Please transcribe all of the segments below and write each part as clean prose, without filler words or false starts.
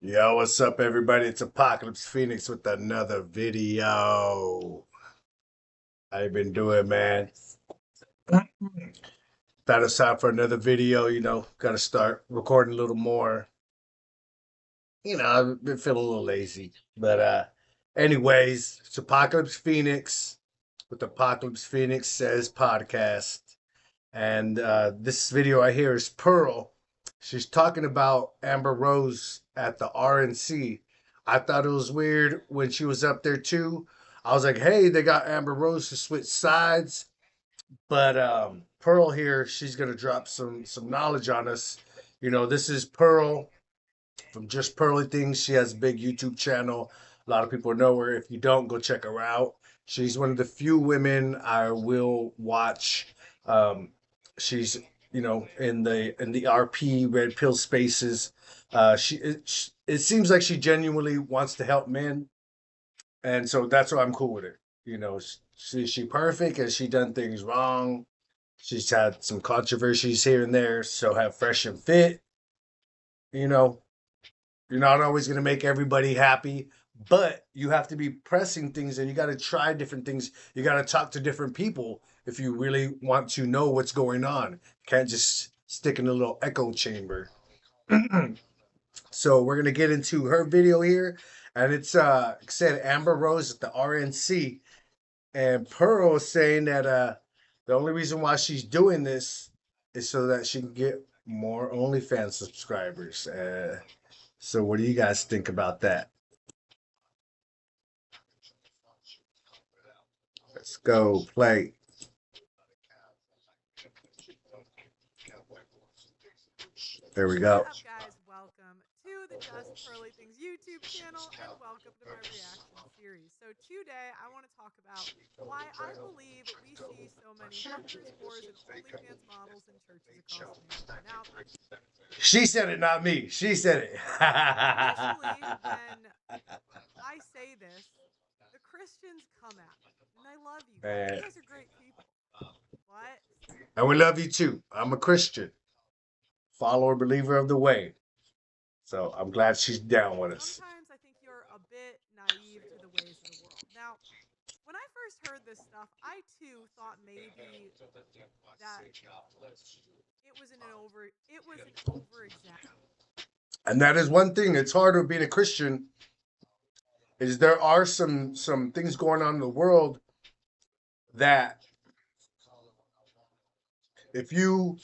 Yo, what's up, everybody? It's Apocalypse Phoenix with another video. How you been doing, man? Thought it's time for another video. Got to start recording a little more. I've been feeling a little lazy, but anyways, it's Apocalypse Phoenix with Apocalypse Phoenix Says podcast, and this video I hear is Pearl. She's talking about Amber Rose at the RNC. I thought it was weird when she was up there too. I was like, hey, they got Amber Rose to switch sides. But Pearl here, she's gonna drop some knowledge on us. This is Pearl from Just Pearly Things. She has a big YouTube channel. A lot of people know her. If you don't, go check her out. She's one of the few women I will watch. She's in the RP red pill spaces. It seems like she genuinely wants to help men, and so that's why I'm cool with her. She perfect? Has she done things wrong? She's had some controversies here and there. So have Fresh and Fit. You know, you're not always going to make everybody happy, but you have to be pressing things and you got to try different things. You got to talk to different people if you really want to know what's going on. You can't just stick in a little echo chamber. So we're going to get into her video here. And it's said Amber Rose at the RNC. And Pearl is saying that the only reason why she's doing this is so that she can get more OnlyFans subscribers. So what do you guys think about that? Let's go play. There we go. What's up, guys? Welcome to the Just Pearly Things YouTube channel and welcome to my reaction series. So, today I want to talk about why I believe we see so many hookers, whores, and OnlyFans models in churches across America. Now, She said it, not me. She said it. initially, when I say this, the Christians come at me and I love you guys. You Man. guys are great people. What? And we love you too. I'm a Christian, follower, believer of the way. So I'm glad she's down with us. Sometimes I think you're a bit naive to the ways of the world. Now, when I first heard this stuff, I too thought maybe that it was an over exam. And that is one thing. It's hard with being a Christian. Is there are some things going on in the world that if you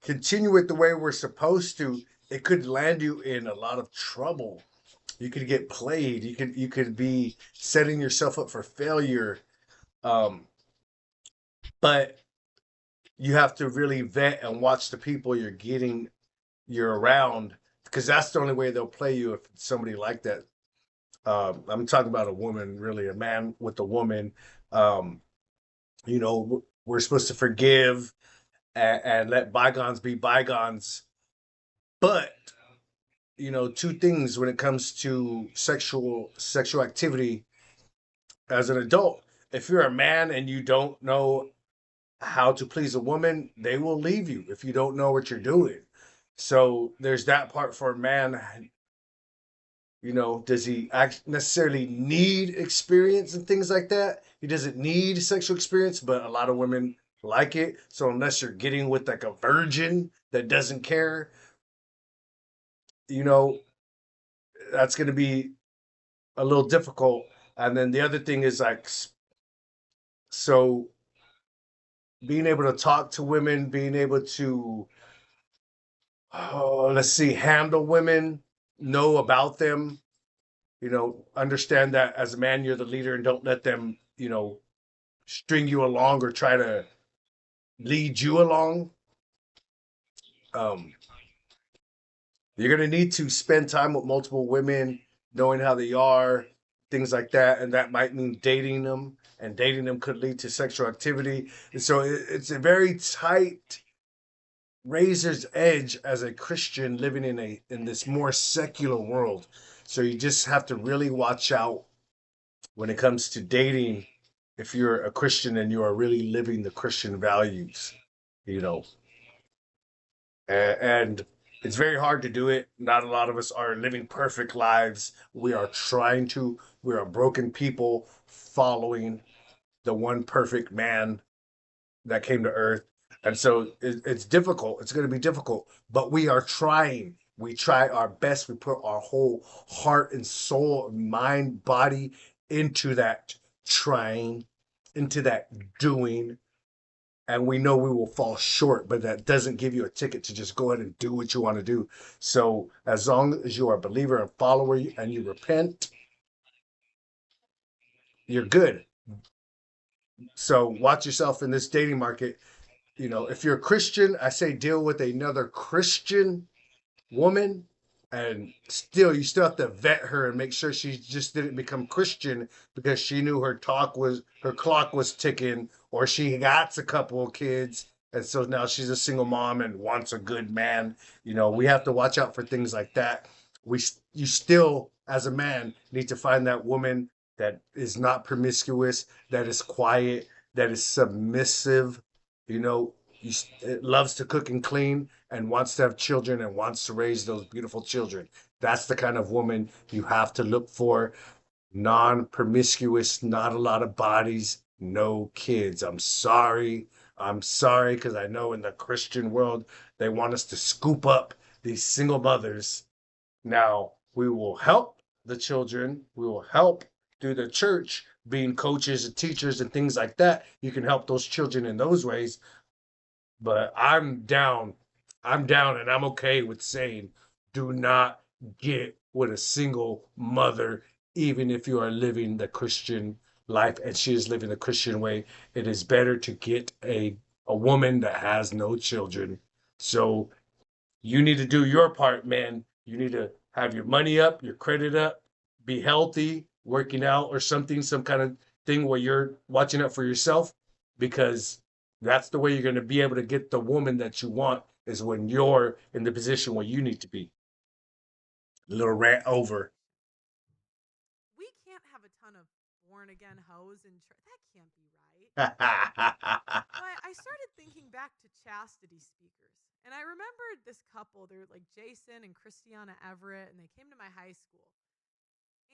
continue it the way we're supposed to, it could land you in a lot of trouble. You could get played. You could be setting yourself up for failure. Um, but you have to really vet and watch the people you're around, because that's the only way they'll play you if it's somebody like that. I'm talking about a woman, really, a man with a woman. Um, we're supposed to forgive and let bygones be bygones. But two things when it comes to sexual activity as an adult. If you're a man and you don't know how to please a woman, they will leave you if you don't know what you're doing. So there's that part for a man. Does he necessarily need experience and things like that? He doesn't need sexual experience, but a lot of women like it. So unless you're getting with like a virgin that doesn't care, you know, that's going to be a little difficult. And then the other thing is like, so being able to talk to women, being able to, let's see, handle women, know about them, understand that as a man, you're the leader and don't let them, string you along or try to lead you along. Um, you're going to need to spend time with multiple women, knowing how they are, things like that. And that might mean dating them, and dating them could lead to sexual activity. And so it's a very tight razor's edge as a Christian living in this more secular world. So you just have to really watch out when it comes to dating if you're a Christian and you are really living the Christian values, you know. And It's very hard to do it. Not a lot of us are living perfect lives. We are trying to. We are broken people following the one perfect man that came to earth. And so it's difficult. It's going to be difficult, but we are trying. We try our best. We put our whole heart and soul, mind, body into that trying, into that doing. And we know we will fall short, but that doesn't give you a ticket to just go ahead and do what you want to do. So as long as you are a believer and follower and you repent, you're good. So watch yourself in this dating market. You know, if you're a Christian, I say deal with another Christian woman, and still you still have to vet her and make sure she just didn't become Christian because she knew her clock was ticking, or she got a couple of kids and so now she's a single mom and wants a good man. You know, we have to watch out for things like that. You still, as a man, need to find that woman that is not promiscuous, that is quiet, that is submissive, you know, loves to cook and clean and wants to have children and wants to raise those beautiful children. That's the kind of woman you have to look for. Non promiscuous, not a lot of bodies, no kids. I'm sorry. I'm sorry because I know in the Christian world, they want us to scoop up these single mothers. Now, we will help the children, we will help through the church, being coaches and teachers and things like that. You can help those children in those ways, but I'm down. I'm down and I'm okay with saying do not get with a single mother, even if you are living the Christian life and she is living the Christian way. It is better to get a woman that has no children. So you need to do your part, man. You need to have your money up, your credit up, be healthy, working out or something, some kind of thing where you're watching out for yourself, because that's the way you're going to be able to get the woman that you want, is when you're in the position where you need to be. A little rant over. We can't have a ton of born again hoes and that can't be right. So I started thinking back to chastity speakers. And I remembered this couple. They're like Jason and Christiana Everett, and they came to my high school.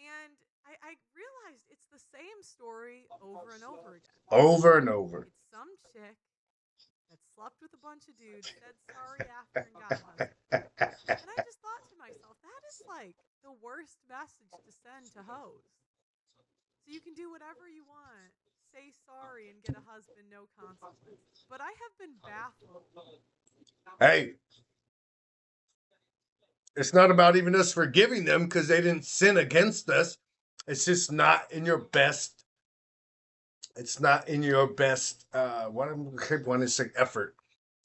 And I realized it's the same story over and over again. Over and over. It's some chick that slept with a bunch of dudes, said sorry after, and got a husband. And I just thought to myself, that is like the worst message to send to hoes. So you can do whatever you want, say sorry, and get a husband, no consequences. But I have been baffled. Hey, it's not about even us forgiving them because they didn't sin against us. It's just not in your best. It's not in your best. What I'm want to say effort.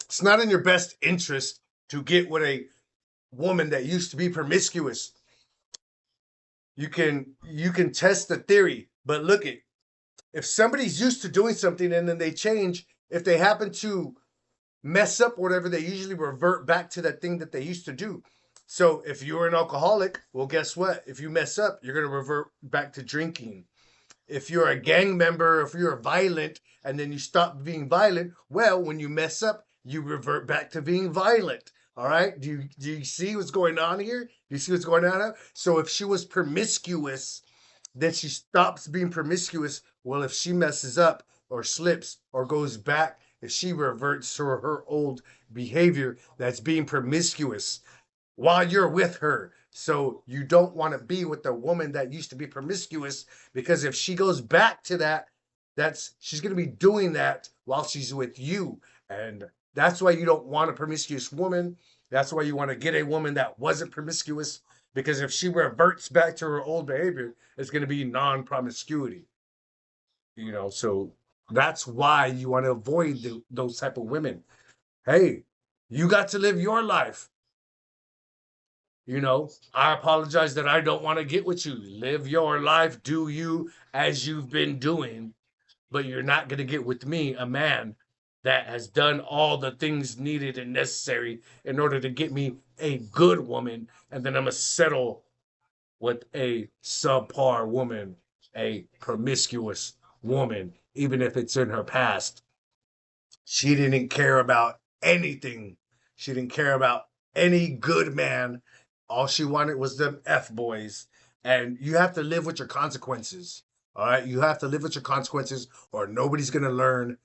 It's not in your best interest to get with a woman that used to be promiscuous. You can test the theory, but look at, if somebody's used to doing something and then they change, if they happen to mess up whatever, they usually revert back to that thing that they used to do. So if you're an alcoholic, well, guess what? If you mess up, you're going to revert back to drinking. If you're a gang member, if you're violent and then you stop being violent, well, when you mess up, you revert back to being violent. All right. Do you see what's going on here? Do you see what's going on here? So if she was promiscuous, then she stops being promiscuous. Well, if she messes up or slips or goes back, if she reverts to her old behavior, that's being promiscuous while you're with her. So you don't want to be with the woman that used to be promiscuous, because if she goes back to that, she's going to be doing that while she's with you. And that's why you don't want a promiscuous woman. That's why you want to get a woman that wasn't promiscuous, because if she reverts back to her old behavior, it's going to be non-promiscuity. You know, so that's why you want to avoid those type of women. Hey, you got to live your life. You know, I apologize that I don't want to get with you. Live your life, do you as you've been doing, but you're not going to get with me, a man that has done all the things needed and necessary in order to get me a good woman, and then I'm going to settle with a subpar woman, a promiscuous woman, even if it's in her past. She didn't care about anything. She didn't care about any good man. All she wanted was them F boys. And you have to live with your consequences. All right. You have to live with your consequences or nobody's gonna learn.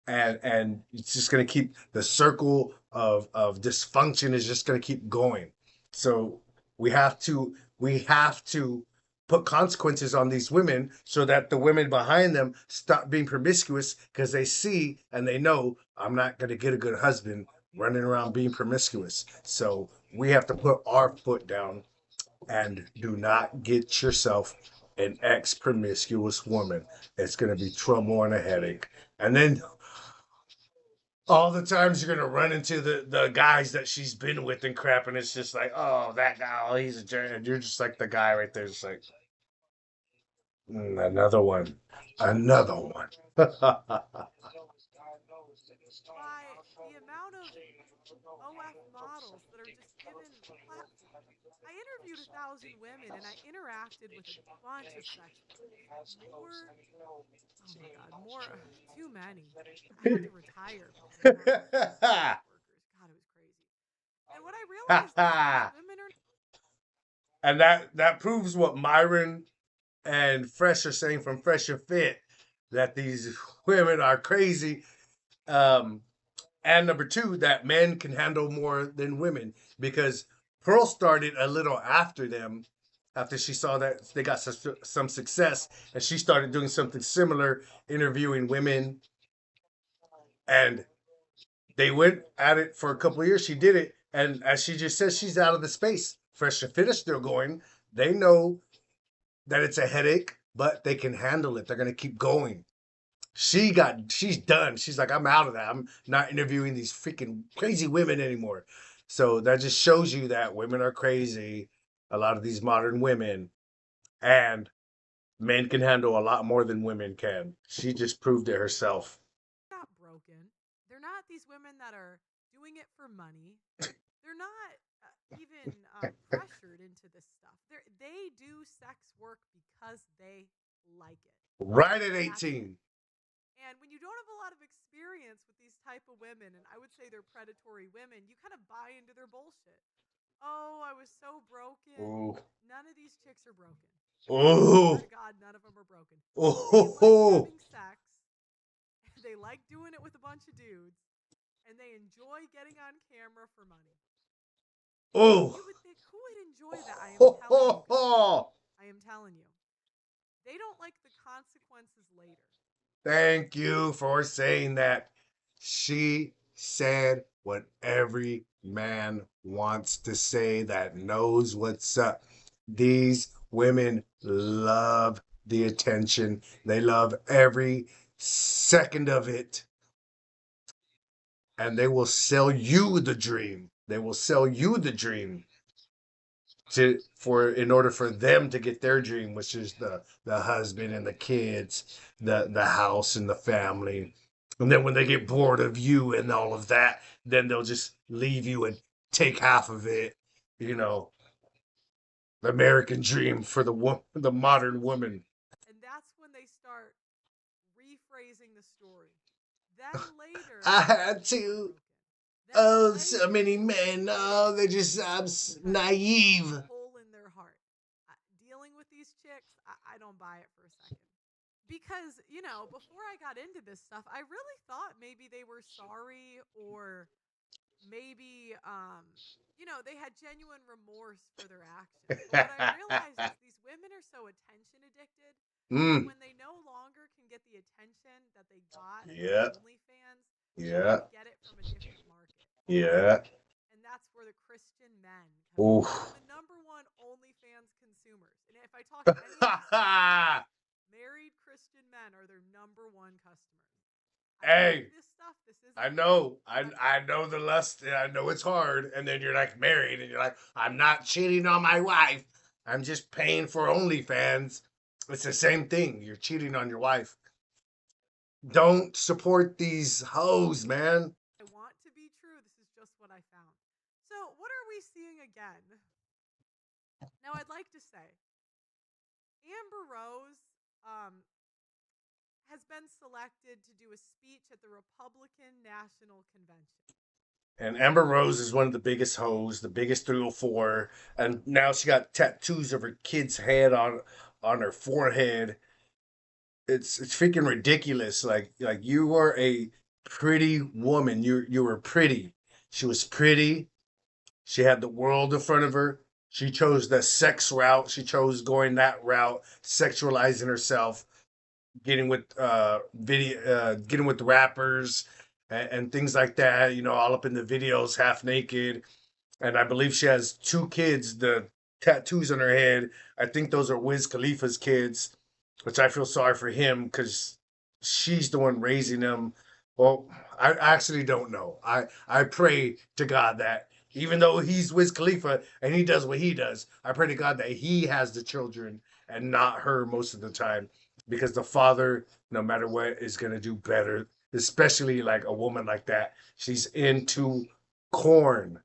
And it's just gonna keep the circle of dysfunction is just gonna keep going. So we have to put consequences on these women so that the women behind them stop being promiscuous because they see and they know I'm not gonna get a good husband running around being promiscuous. So we have to put our foot down and do not get yourself an ex promiscuous woman. It's gonna be trouble and a headache. And then all the times you're gonna run into the guys that she's been with and crap, and it's just like, oh, that guy, oh, he's a jerk, and you're just like the guy right there, just like another one, another one. By the amount of OF models that are just given platforms. I interviewed 1,000 women and I interacted with a bunch of sex workers. More, oh my God, more, too many. I had to retire because of the amount of sex workers. God, it was crazy. And what I realized is these women are And that proves what Myron and Fresh are saying from Fresh and Fit, that these women are crazy. Um, and number two, that men can handle more than women because Pearl started a little after them, after she saw that they got some success, and she started doing something similar, interviewing women, and they went at it for a couple of years. She did it, and as she just says, she's out of the space. Fresh and Fit is still going. They know that it's a headache, but they can handle it. They're gonna keep going. She's done. She's like, I'm out of that. I'm not interviewing these freaking crazy women anymore. So that just shows you that women are crazy. A lot of these modern women, and men can handle a lot more than women can. She just proved it herself. not broken. They're not these women that are doing it for money. They're not even pressured into this stuff. They do sex work because they like it. Right at That's it. 18. And when you don't have a lot of experience with these type of women, and I would say they're predatory women, you kind of buy into their bullshit. Oh, I was so broken. Ooh. None of these chicks are broken. I swear Ooh. to God, none of them are broken. They like Ooh. having sex. They like doing it with a bunch of dudes, and they enjoy getting on camera for money. And Ooh. you would think, who would enjoy that? I am telling you guys. I am telling you. They don't like the consequences later. Thank you for saying that. She said what every man wants to say that knows what's up. These women love the attention, they love every second of it, and they will sell you the dream. They will sell you the dream to for in order for them to get their dream, which is the husband and the kids, the house and the family. And then when they get bored of you and all of that, then they'll just leave you and take half of it. You know, the American dream for the modern woman. And that's when they start rephrasing the story. Then later, I they'll had say they're to. broken. Then Oh, so later, many they'll men. admit Oh, it they just I'm because there's a naive. hole in their heart. Dealing with these chicks, I don't buy it for a second. Because, before I got into this stuff, I really thought maybe they were sorry or maybe, they had genuine remorse for their actions. But what I realized is these women are so attention addicted that Mm. when they no longer can get the attention that they got from Yeah, OnlyFans, they want yeah, to get it from a different market. yeah. And that's where the Christian men come in. They're the number one OnlyFans consumers. And if I talk to any of these sex workers, married Christian men are their number one customers. I like Hey, this stuff. This I isn't, know, I but I know the lust. And I know it's hard, and then you're like married, and you're like, I'm not cheating on my wife. I'm just paying for OnlyFans. It's the same thing. You're cheating on your wife. Don't support these hoes, man. I want to be true. This is just what I found. So, what are we seeing again? Now, I'd like to say Amber Rose um, has been selected to do a speech at the Republican National Convention. And Amber Rose is one of the biggest hoes, the biggest 304, and now she got tattoos of her kid's head on her forehead. It's freaking ridiculous. Like you were a pretty woman. You were pretty. She was pretty. She had the world in front of her. She chose the sex route. She chose going that route, sexualizing herself, getting with rappers and things like that. You know, all up in the videos, half naked. And I believe she has two kids. The tattoos on her head, I think those are Wiz Khalifa's kids, which I feel sorry for him because she's the one raising them. Well, I actually don't know. I pray to God that even though he's Wiz Khalifa and he does what he does, I pray to God that he has the children and not her most of the time, because the father, no matter what, is gonna do better. Especially like a woman like that. She's into corn.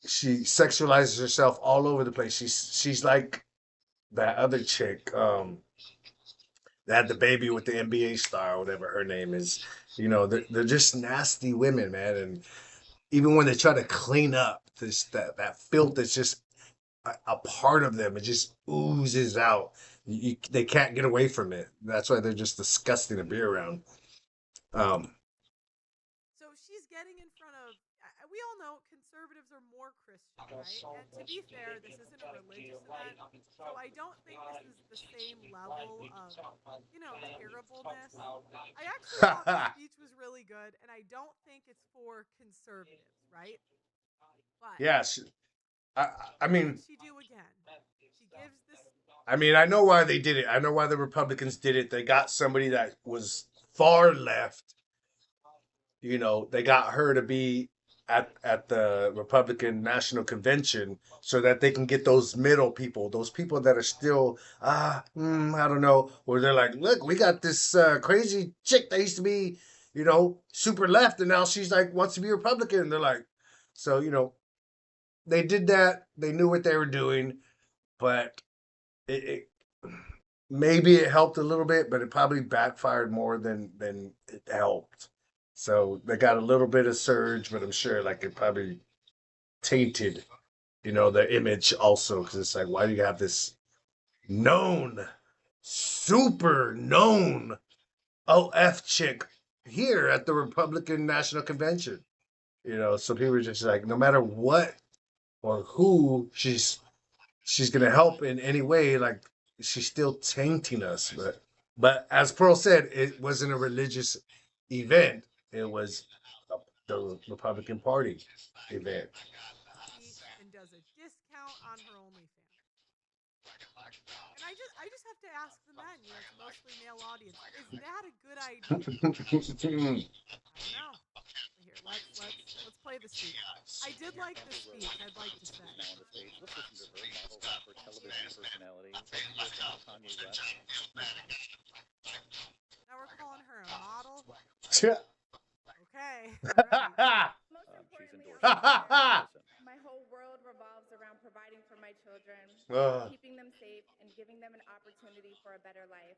She sexualizes herself all over the place. She's like that other chick that had the baby with the NBA star, or whatever her name is. You know, they're just nasty women, man. And even when they try to clean up that filth that's just a part of them, it just oozes out. They can't get away from it. That's why they're just disgusting to be around. Um, So she's getting in front of. We all know conservatives are more Christian, right? And to be fair, this isn't a religious event, so I don't think this is the same level of, terribleness. I actually thought the speech was really good, and I don't think it's for conservatives, right? But yeah, I, I what did mean, she do again? She gives this. I know why they did it. I know why the Republicans did it. They got somebody that was far left. You know, they got her to be at the Republican National Convention so that they can get those middle people, those people that are still I don't know, where they're like, look, we got this crazy chick that used to be, super left, and now she's like wants to be Republican. And they're like, so they did that. They knew what they were doing, but it maybe it helped a little bit, but it probably backfired more than it helped. So they got a little bit of surge, but I'm sure like it probably tainted, the image also, because it's like, why do you have this known, super known OF chick here at the Republican National Convention? So people are just like, no matter what or who she's gonna help in any way, like she's still tainting us. But as Pearl said, it wasn't a religious event. It was the Republican Party event. Speech and does a discount on her OnlyFans. And I just have to ask the men, it's a mostly male audience. Is that a good idea? I don't know. But here, let's play the speech. I did like the speech, I'd like to say. Now on the stage. Let's listen to her, model, rapper, television personality. Let's hear from Kanye West. Now we're calling her a model. Yeah. Okay, all right. Most She's importantly, endorsing I'm it. here. Listen. My whole world revolves around providing for my children, uh, keeping them safe, and giving them an opportunity for a better life.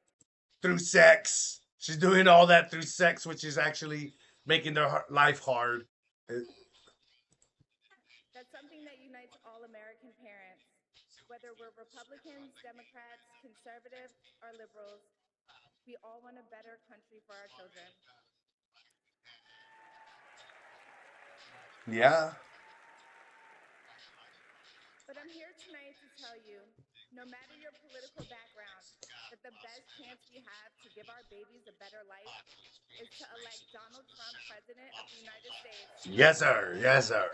through sex. She's doing all that through sex, which is actually making their life hard. That's something that unites all American parents. Whether we're Republicans, Democrats, conservatives, or liberals, we all want a better country for our children. Yeah. But I'm here tonight to tell you, no matter your political background, that the best chance we have to give our babies a better life is to elect Donald Trump president of the United States. Yes, sir. Yes, sir.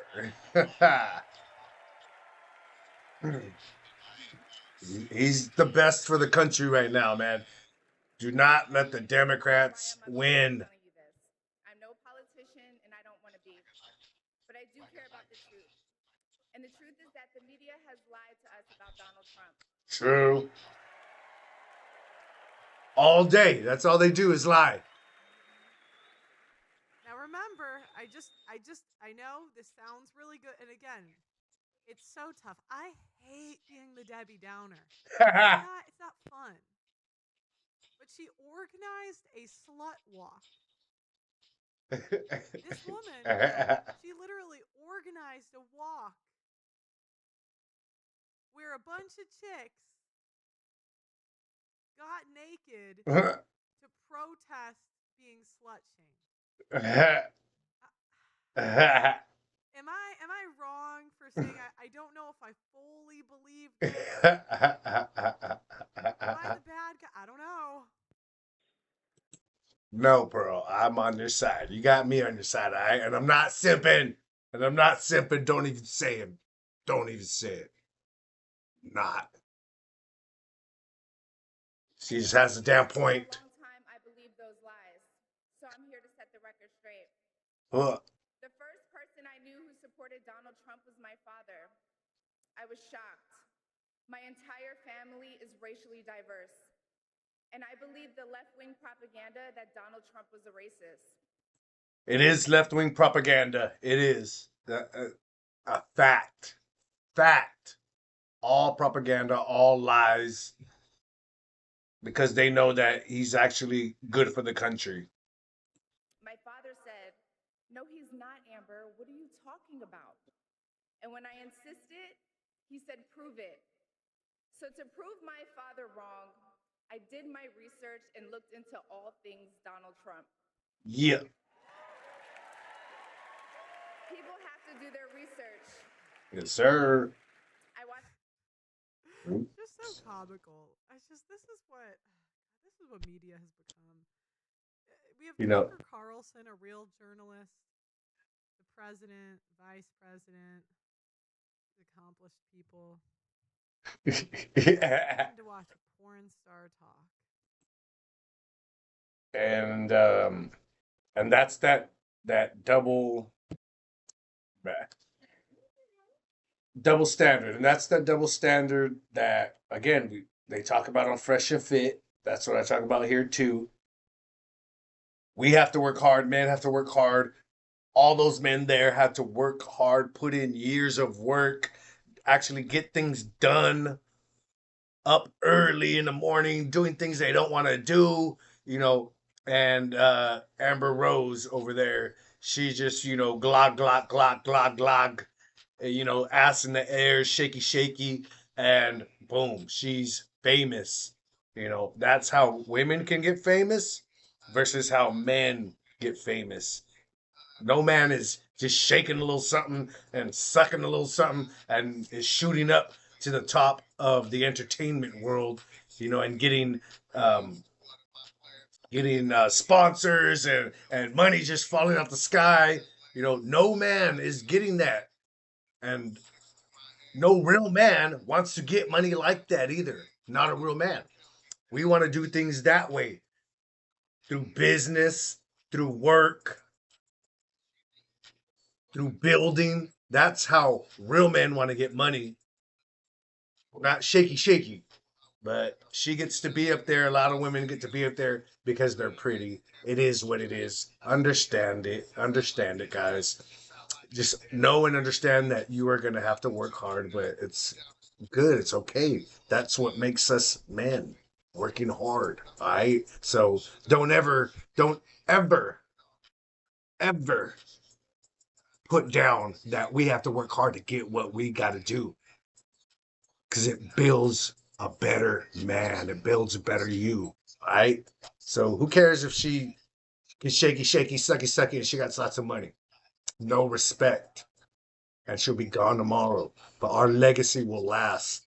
He's the best for the country right now, man. Do not let the Democrats win. Telling you this. I'm no politician and I don't want to be. But I do care about the truth. And the truth is that the media has lied to us about Donald Trump. True. All day. That's all they do is lie. Now remember, I know this sounds really good, and again, it's so tough. I hate being the Debbie Downer. It's not fun. But she organized a slut walk This woman, she literally organized a walk where a bunch of chicks got naked to protest being slut shamed. Am I wrong for saying I don't know if I fully believe this? Am I the bad guy? I don't know. No, Pearl, I'm on your side. You got me on your side, all right? And I'm not simping. And I'm not simping. Don't even say it. Don't even say it. Not. She just has a damn point. For a long time, I believed those lies. So I'm here to set the record straight. Huh. The first person I knew who supported Donald Trump was my father. I was shocked. My entire family is racially diverse. And I believed the left-wing propaganda that Donald Trump was a racist. It is left-wing propaganda. It is. A fact. Fact. All propaganda, all lies. Because they know that he's actually good for the country. My father said, "No, he's not, Amber. What are you talking about?" And when I insisted, he said, "Prove it." So to prove my father wrong, I did my research and looked into all things Donald Trump. Yeah. People have to do their research. Yes, sir. I watched Just so comical. This is what media has become. We have You know. Tucker Carlson, a real journalist, the president, vice president, accomplished people. Yeah. To watch a porn star talk. And that's that double standard. And that's that double standard that again they talk about on Fresh and Fit. That's what I talk about here too. We have to work hard, men have to work hard. All those men there have to work hard, put in years of work, actually get things done, up early in the morning, doing things they don't want to do, you know. And Amber Rose over there, she just, glog, glog, glog, glog, glog, ass in the air, shaky, shaky, and boom, she's famous. That's how women can get famous versus how men get famous. No man is just shaking a little something and sucking a little something and is shooting up to the top of the entertainment world, and getting sponsors and money just falling out the sky. No man is getting that. And no real man wants to get money like that either. Not a real man. We want to do things that way through business, through work, through building. That's how real men want to get money. Not shaky, shaky. But she gets to be up there. A lot of women get to be up there because they're pretty. It is what it is. Understand it. Understand it, guys. Just know and understand that you are going to have to work hard, but it's good. It's okay. That's what makes us men. Working hard. All right. So don't ever, ever put down that we have to work hard to get what we got to do. Because it builds a better man. It builds a better you. All right. So who cares if she can shaky, shaky, sucky, sucky, and she got lots of money? No respect. And she'll be gone tomorrow. But our legacy will last.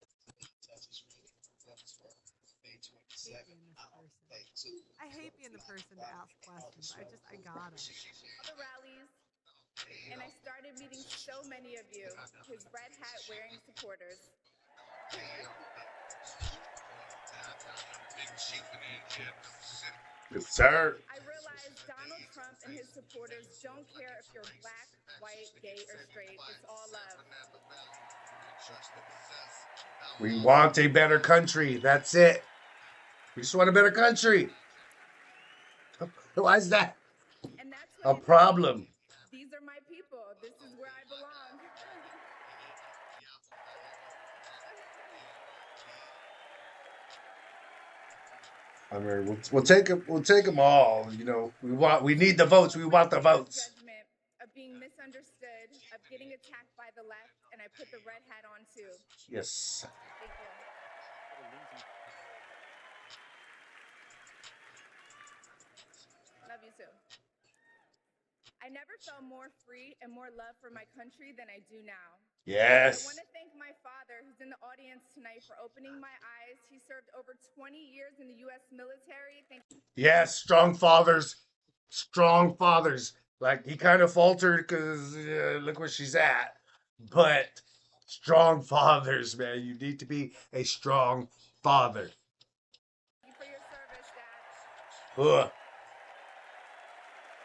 I hate being the person to ask questions. I gotta. all the rallies, and I started meeting so many of you, his red hat wearing supporters. Yes, sir. I realized Donald Trump and his supporters don't care if you're black, white, gay, or straight. It's all love. We want a better country. That's it. We just want a better country. Why is that And that's a when problem? these are my people. This is where I belong. I mean, we'll take them. We'll take them all. You know, we need the votes. We want the votes. Judgment of being misunderstood, of getting attacked by the left, and I put the red hat on too. Yes. Thank you. Love you too. I never felt more free and more love for my country than I do now. I Yes. want to thank my father, who's in the audience tonight, for opening my eyes. He served over 20 years in the U.S. military. Thank Yes. Strong fathers. Strong fathers. Like he kind of faltered because look where she's at. But strong fathers, man. You need to be a strong father. you for your service, Dad. Ugh.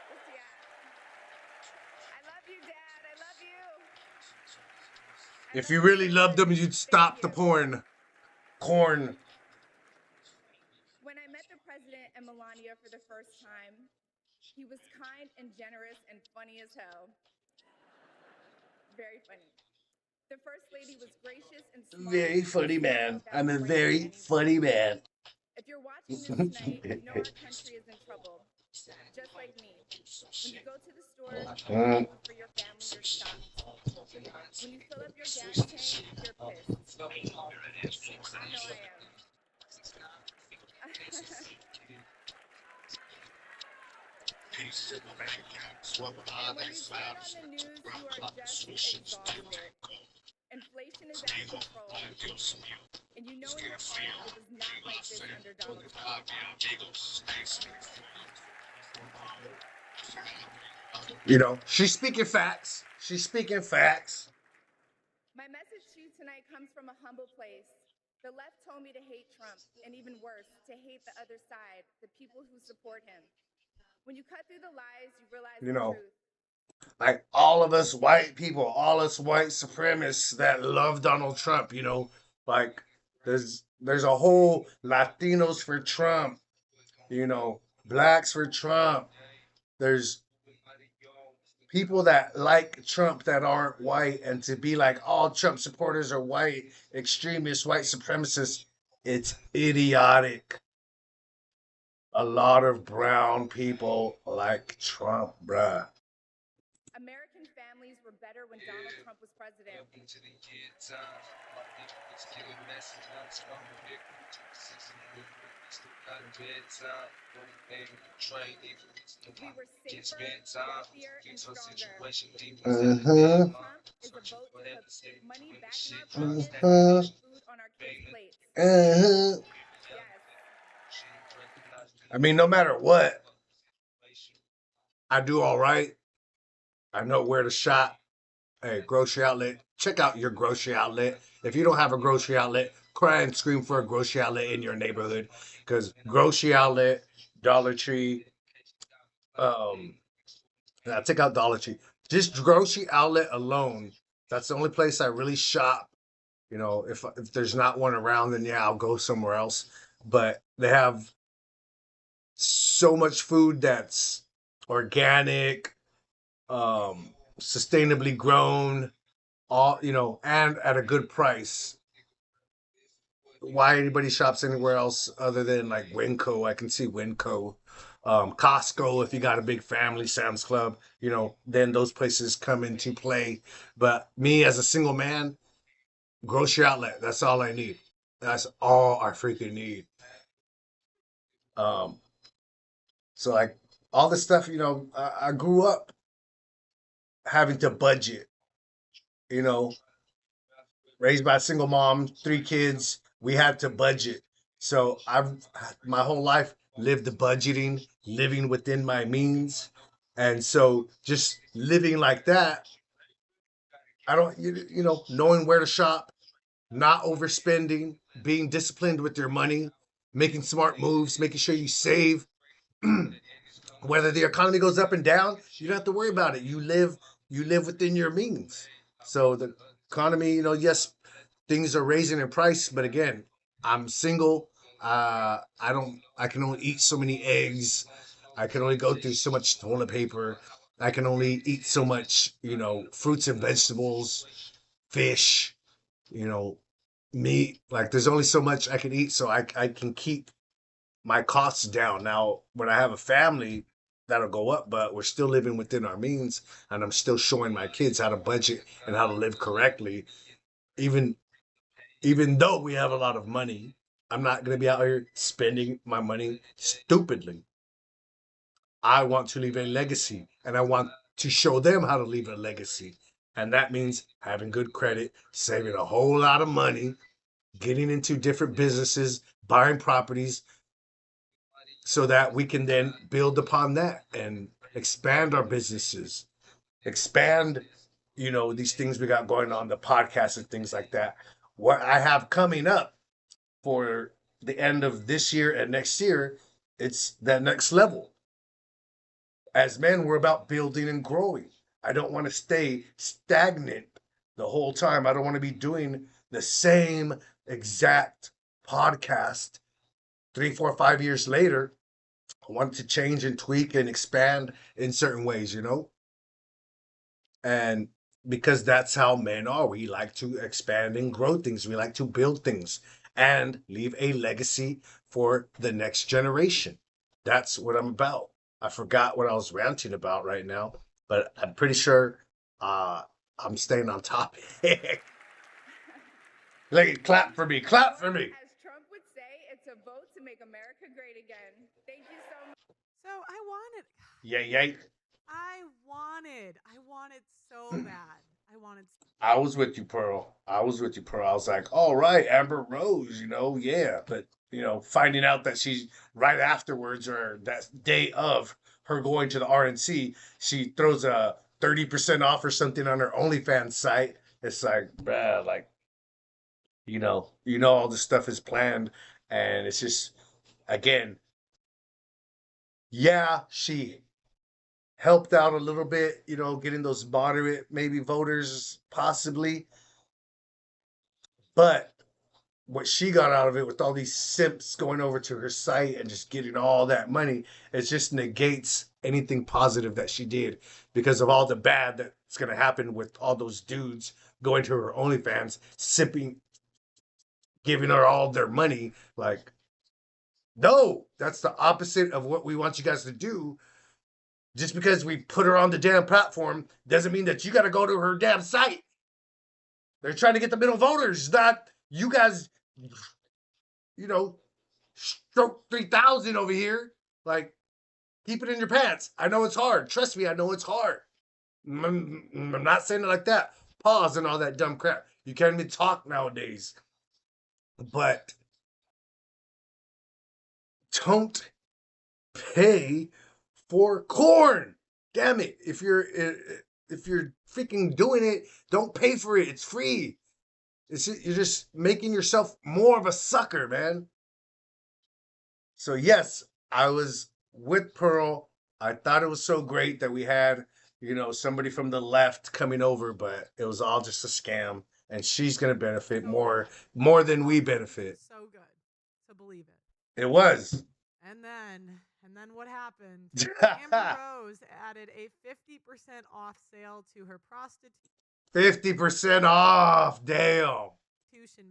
Where's he at? I love you, Dad. I love you. I If love you you really so loved them, much. you'd Thank stop the you. porn. Corn. When I met the president and Melania for the first time, he was kind and generous and funny as hell. Very funny. The first lady was gracious and smart. Very and funny she knew man. that I'm a was right for very anyone. funny man. If you're watching this tonight, you know our country is in trouble. Just like me. When you go to the store looking for your family, you're shocked. When you fill up your gas tank, you're pissed. I know I am. And when you turn on the news, you are just exhausted. Inflation is out of control. And you know in your heart it was not like this under Donald Trump. You know, she's speaking facts. She's speaking facts. My message to you tonight comes from a humble place. The left told me to hate Trump, and even worse, to hate the other side, the people who support him. When you cut through the lies, you realize You the know, truth. like all of us white people, all us white supremacists that love Donald Trump, you know, like there's a whole Latinos for Trump, you know, blacks for Trump. There's people that like Trump that aren't white, and to be like all Trump supporters are white extremists, white supremacists, it's idiotic. A lot of brown people like Trump, bruh. American families were better when Donald Trump was president. We were safer, healthier, and stronger. Uh-huh. Trump is a vote to put money back in our pockets and Uh-huh. put food on our kids' plates. Uh-huh. Yes. I mean, no matter what, I do all right. I know where to shop. Hey, grocery outlet. Check out your grocery outlet. If you don't have a grocery outlet, cry and scream for a grocery outlet in your neighborhood. Because grocery outlet, Dollar Tree, I take out Dollar Tree. Just grocery outlet alone. That's the only place I really shop. You know, if there's not one around, then yeah, I'll go somewhere else. But they have so much food that's organic, sustainably grown, all you know, and at a good price. Why anybody shops anywhere else other than like Winco? I can see Winco, Costco. If you got a big family, Sam's Club, you know, then those places come into play. But me as a single man, grocery outlet. That's all I need. That's all I freaking need. Um, so like all this stuff, you know, I grew up having to budget. You know, raised by a single mom, 3 kids. We had to budget. So I've my whole life lived the budgeting, living within my means. And so just living like that, I don't, you know, knowing where to shop, not overspending, being disciplined with your money, making smart moves, making sure you save. Whether the economy goes up and down, you don't have to worry about it. You live within your means. So the economy, you know, yes, things are raising in price, but again, I'm single. I can only eat so many eggs. I can only go through so much toilet paper. I can only eat so much, you know, fruits and vegetables, fish, you know, meat. Like there's only so much I can eat, so I can keep my costs down. Now, when I have a family, that'll go up, but we're still living within our means, and I'm still showing my kids how to budget and how to live correctly. Even even though we have a lot of money, I'm not going to be out here spending my money stupidly. I want to leave a legacy, and I want to show them how to leave a legacy. And that means having good credit, saving a whole lot of money, getting into different businesses, buying properties, so that we can then build upon that and expand our businesses, expand, these things we got going on, the podcast and things like that. What I have coming up for the end of this year and next year, it's that next level. As men, we're about building and growing. I don't want to stay stagnant the whole time. I don't want to be doing the same exact podcast 3, 4, 5 years later. I want to change and tweak and expand in certain ways. And because that's how men are. We like to expand and grow things. We like to build things and leave a legacy for the next generation. That's what I'm about. I forgot what I was ranting about right now, but I'm pretty sure I'm staying on topic. Like, clap for me. Clap for me. As Trump would say, it's a vote to make America great again. Thank you so much. So I wanted, Yay. I wanted so bad. I wanted. I was with you, Pearl. I was like, all right, Amber Rose, yeah. But, finding out that she's right afterwards or that day of her going to the RNC, she throws a 30% off or something on her OnlyFans site. It's like, bruh, like, all this stuff is planned. And it's just, again, yeah, she helped out a little bit, getting those moderate maybe voters possibly. But what she got out of it with all these simps going over to her site and just getting all that money, it just negates anything positive that she did because of all the bad that's going to happen with all those dudes going to her OnlyFans, sipping, giving her all their money. Like, no, that's the opposite of what we want you guys to do. Just because we put her on the damn platform doesn't mean that you got to go to her damn site. They're trying to get the middle voters, not you guys, stroke 3,000 over here. Like, keep it in your pants. I know it's hard. Trust me, I know it's hard. I'm not saying it like that. Pause and all that dumb crap. You can't even talk nowadays. But don't pay for corn. Damn it. If you're freaking doing it, don't pay for it. It's free. You're just making yourself more of a sucker, man. So yes, I was with Pearl. I thought it was so great that we had, somebody from the left coming over, but it was all just a scam. And she's gonna benefit more than we benefit. So good to believe it. It was. And then what happened? Amber Rose added a 50% off sale to her prostitution 50% off. Damn.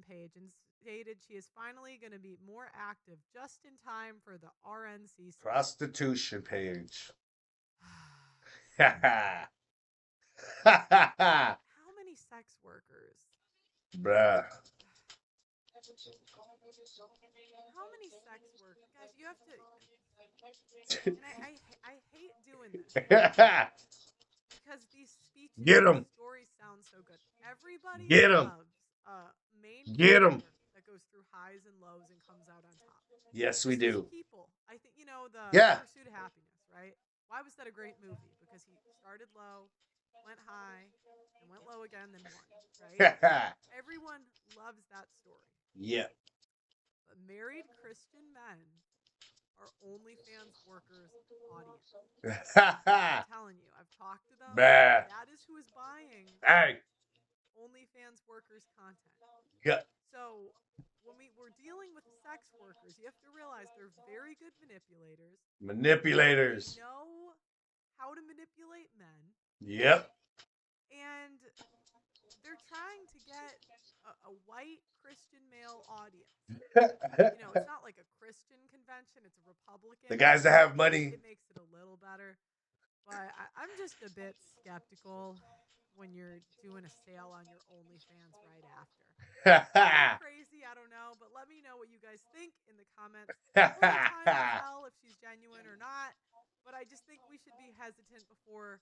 page and stated she is finally going to be more active just in time for the RNC. Prostitution page. How many sex workers? Bruh. How many sex workers? Guys, you have to. And I hate doing this because these speeches, these stories sound so good. Everybody loves main character that goes through highs and lows and comes out on top. Yes, we do. People, I think the Pursuit of Happiness, right? Why was that a great movie? Because he started low, went high, and went low again, then won. Right? Everyone loves that story. Yeah. But married Christian men are OnlyFans workers' audience. I'm telling you, I've talked to them. That is who is buying OnlyFans workers' content. Yeah. So when we're dealing with sex workers, you have to realize they're very good manipulators. They know how to manipulate men. Yep. And they're trying to get a white Christian male audience. It's not like a Christian convention. It's Republicans. The guys that have money. It makes it a little better. But I'm just a bit skeptical when you're doing a sale on your OnlyFans right after. Maybe crazy, I don't know, but let me know what you guys think in the comments. Only time will tell if she's genuine or not, but I just think we should be hesitant before,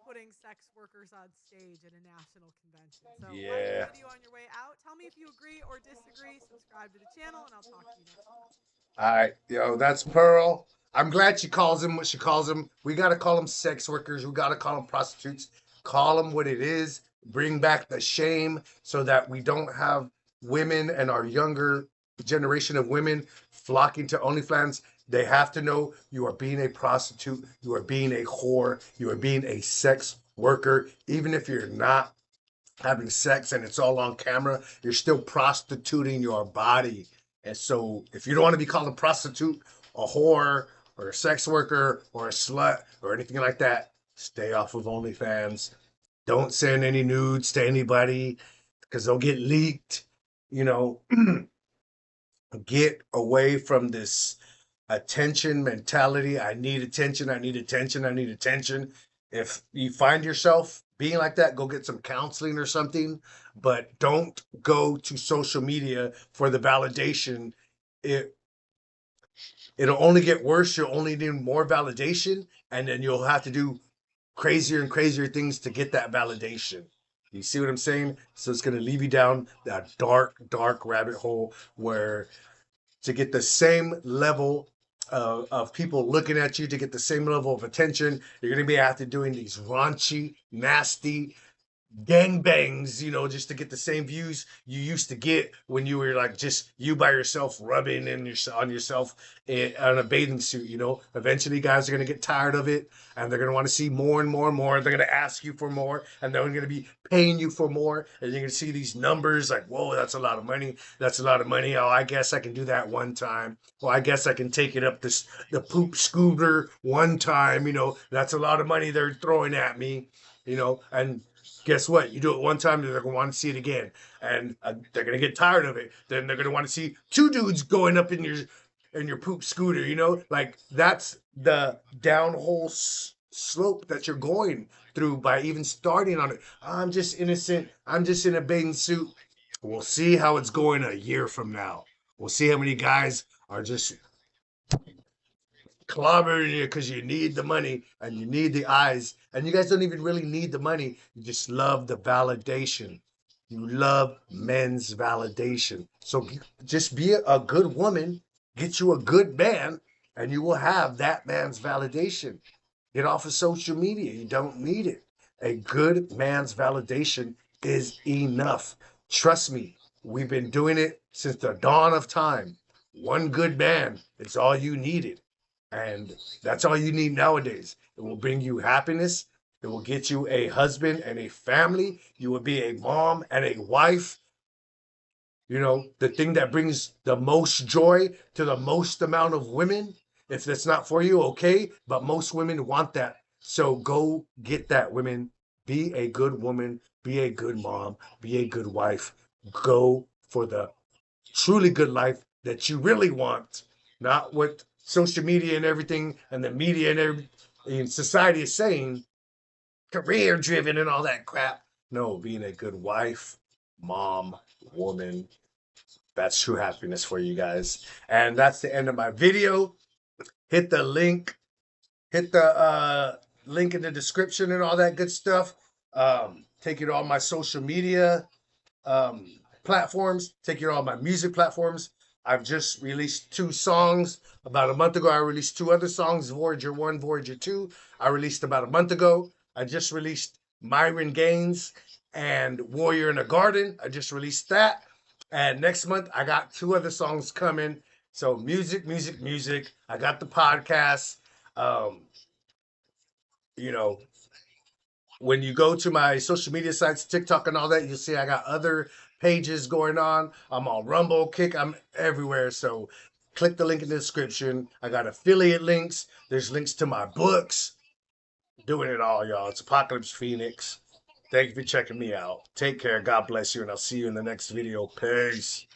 putting sex workers on stage at a national convention. So like the video on your way out. Tell me if you agree or disagree. Subscribe to the channel, and I'll talk to you next week. All right, yo, that's Pearl. I'm glad she calls them what she calls them. We got to call them sex workers. We got to call them prostitutes. Call them what it is. Bring back the shame so that we don't have women and our younger generation of women flocking to OnlyFans. They have to know you are being a prostitute. You are being a whore. You are being a sex worker. Even if you're not having sex and it's all on camera, you're still prostituting your body. And so if you don't want to be called a prostitute, a whore, or a sex worker, or a slut, or anything like that, stay off of OnlyFans. Don't send any nudes to anybody because they'll get leaked. Get away from this attention mentality. I need attention. I need attention. I need attention. If you find yourself being like that, go get some counseling or something, but don't go to social media for the validation. It'll only get worse. You'll only need more validation, and then you'll have to do crazier and crazier things to get that validation. You see what I'm saying? So it's going to leave you down that dark, dark rabbit hole where to get the same level of people looking at you, to get the same level of attention, you're going to be after doing these raunchy, nasty gangbangs, just to get the same views you used to get when you were like just you by yourself rubbing on yourself on a bathing suit. Eventually guys are going to get tired of it, and they're going to want to see more and more and more. They're going to ask you for more, and they're going to be paying you for more, and you're going to see these numbers like, whoa, that's a lot of money. That's a lot of money. Oh, I guess I can do that one time. Well, I guess I can take it up the poop scooter one time. That's a lot of money they're throwing at me. And guess what? You do it one time, they're going to want to see it again. And they're going to get tired of it. Then they're going to want to see two dudes going up in your poop scooter, Like, that's the downhole slope that you're going through by even starting on it. I'm just innocent. I'm just in a bathing suit. We'll see how it's going a year from now. We'll see how many guys are just clobbering you because you need the money and you need the eyes, and you guys don't even really need the money. You just love the validation. You love men's validation. So just be a good woman, get you a good man, and you will have that man's validation. Get off of social media. You don't need it. A good man's validation is enough. Trust me, we've been doing it since the dawn of time. One good man is all you needed. And that's all you need nowadays. It will bring you happiness. It will get you a husband and a family. You will be a mom and a wife. The thing that brings the most joy to the most amount of women. If that's not for you, okay. But most women want that. So go get that, women. Be a good woman. Be a good mom. Be a good wife. Go for the truly good life that you really want. Not what social media and everything and the media and society is saying, career driven and all that crap. No, being a good wife, mom, woman, that's true happiness for you guys. And that's the end of my video. Hit the link in the description and all that good stuff. Take you to all my social media platforms. Take you to all my music platforms. I've just released 2 songs. About a month ago, I released 2 other songs, Voyager 1, Voyager 2. I released about a month ago. I just released Myron Gaines and Warrior in a Garden. I just released that. And next month, I got 2 other songs coming. So music. I got the podcast. When you go to my social media sites, TikTok and all that, you'll see I got other pages going on. I'm on Rumble, Kick, I'm everywhere. So click the link in the description. I got affiliate links. There's links to my books. Doing it all, y'all. It's Apocalypse Phoenix. Thank you for checking me out. Take care. God bless you, and I'll see you in the next video. Peace.